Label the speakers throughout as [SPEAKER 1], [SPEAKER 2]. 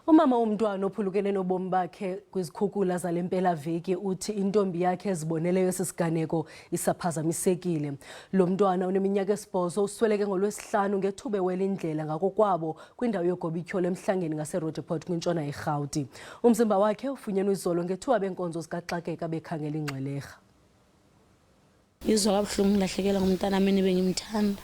[SPEAKER 1] Umama womntwana ophulukene nobomi bakhe kwizikhukhula zalempela veki uthi intombi yakhe eziboneleyo esisiganeko isaphazamisekile. Lo mntwana uneminyaka esibhozo usweleke ngoLwesiHlanu ngethuba ewela indlela ngakokwabo kwindawo yoogobityholo eMhlangeni ngaseRoodeport kwintshona yeRhawuti. Umzimba wakhe ufunyenwe izolo ngethuba benkonzo zikaxakeka bekhangela iingxwelerha.
[SPEAKER 2] Izwa kabuhlungu lahlekelwa ngumntana mina bengimthanda.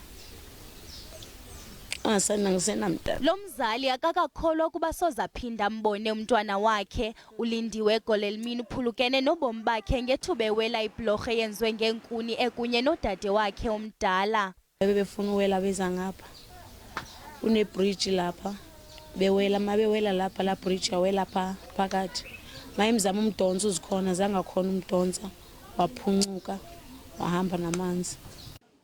[SPEAKER 3] Lo mzali akakakholwa ukuba sozaphinda mbone umntwana wakhe. Ulindiwe golelmini uphulukene nobomi bakhe ngethuba ewela ibhlorho eyenziwe ngeenkuni ekunye nodade wakhe omdala.
[SPEAKER 2] Bebefuna uwela beza ngapha. Une-bridge lapha. Bewela mabewela lapha la bridge yawela phakathi. Mayimzama umdonso uzikhona zangakhona umdonsa waphuncuka wahamba namanzi.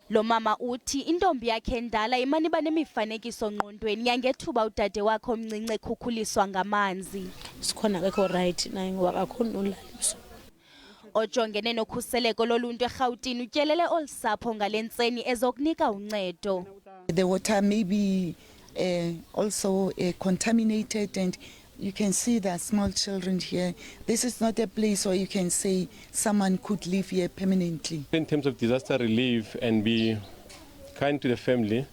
[SPEAKER 3] Lo mama uthi intombi yakhe endala imani banemifanekiso ngqondweni yangethuba udade wakhe omncinci ekhukhuliswa ngamanzi.
[SPEAKER 2] Sikhona akekho right naye ngoba akakhona nolaliso.
[SPEAKER 3] Ojongene nokhuseleko loluntu eRhawutini utyelele olusapho ngalentseni ezokunika uncedo.
[SPEAKER 4] The water may be also contaminated, and you can see the small children here. This is not a place where you can say someone could live here permanently.
[SPEAKER 5] In terms of disaster relief and be kind to the family,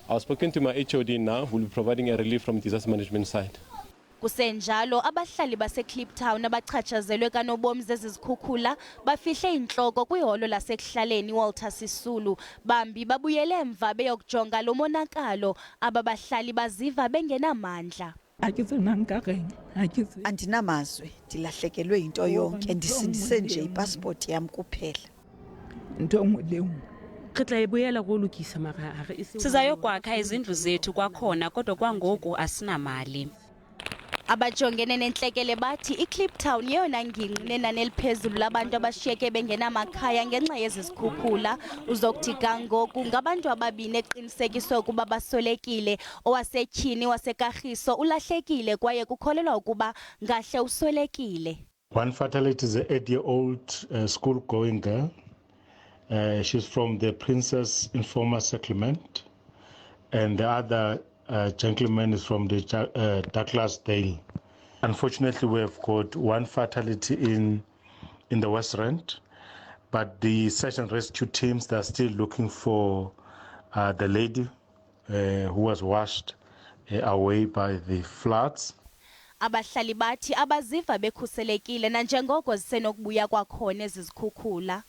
[SPEAKER 5] I've spoken to my HOD now, who will be providing a relief from disaster management side.
[SPEAKER 3] Kusenjalo abahlali baseKliptown abachatshazelwe kanobomi zezikhukhula bafihle inhloko kwiholo lasekuhlaleni Walter Sisulu. Bambi babuyele emva beyokujonga lo monakalo. Aba bahlali baziva bengenamandla.
[SPEAKER 6] Andinamazwe, ndilahlekelwe into yonke, ndisindise nje ipassport yam kuphela.
[SPEAKER 7] Sizayokwakha izindlu zethu kwakhona kodwa kwangoku asinamali.
[SPEAKER 3] Abajongene nentlekele bathi iKliptown yeyona ngingqi nenani eliphezulu labantu abashiyeke bengenamakhaya ngenxa yezikhukhula. Uzokuthi kangoku ngabantu ababini eqinisekiswe ukuba baswelekile. Owasetyhini waseKarhiso ulahlekile kwaye kukholelwa ukuba ngahle uswelekile.
[SPEAKER 8] One fatality is an 8-year-old school-going girl. She's from the Princess Informer Settlement, and the other gentleman is from the Douglas Dale. Unfortunately, we have got one fatality in the West Rand, but the search and rescue teams are still looking for the lady who was washed away by the floods.
[SPEAKER 3] Abahlali bathi abaziva bekhuselekile nanjengoko zisenokubuya kwakhona ezizikhukhula.